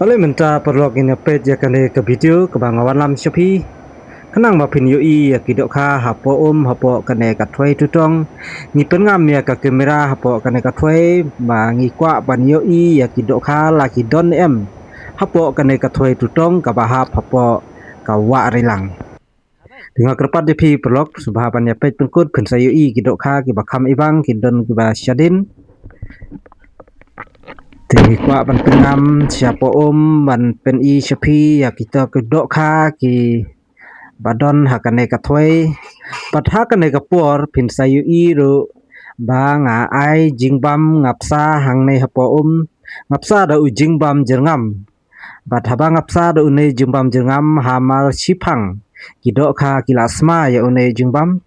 Oleh minta perlu kini peit ya kene ke video ke bangawan lam Shopee. Kenang ma pin yoi ya kidok kha hapoh hapoh kene ka thwei tutong. Ni pynngam ya ka kamera hapoh kene ka thwei ma ngi kwa ban yoi ya kidok kha la ki don em. Hapoh kene ka thwei tutong ka bahap hapoh ka wa rilang. Tengah kerpat di pi perlok subahaban ya peit pengkut pin sa yoi kidok kha ki bakam ibang ki don ki ba syadin. Thì qua ban pynngam siapa ban pen I Shopee ya kita ke dok kha ki badon hakane ka thwei pat hakane ka por pin sayu I ro ba nga ai jingbam ngapsa hangne hapo ngapsa da u jingbam jerngam bat haba ngapsa da une jingbam jerngam hamal sipang ki dok kha ki lasma ya une jingbam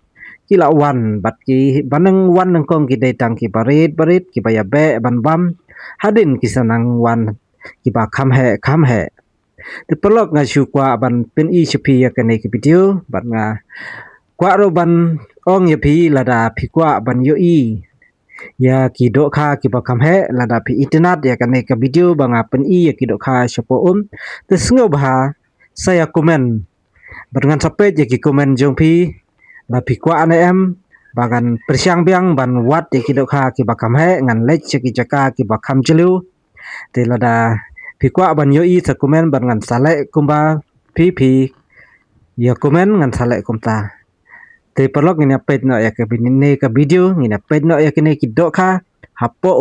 kila wan bat ki baneng wan nang kong ki detang ki barit ki bayabe ban bam hadin kisanang wan ki ba kham he te pelok nga shu kwa ban pen I Shopee ya kene ki video bat nga kwa ro ban ong ya pi lada pi kwa ban yo I ya ki do kha ki ba kham he lada pi internet ya kene ka video banga pen I ya ki do kha shopo te sngo ba saya komen bat ngan sapet ya ki komen jong pi la pi kwa na em bagan persiang biang ban wat ya ki do kha ki ba kham he ngan lech ki jaka ki ba kham chelu te lada pi kwa ban yo I sa komen ban ngan sale kumba pi ya komen ngan sale kumta te perlok ngina pet no ya ke binne ka video ngina pet no ya kene ki do kha hapo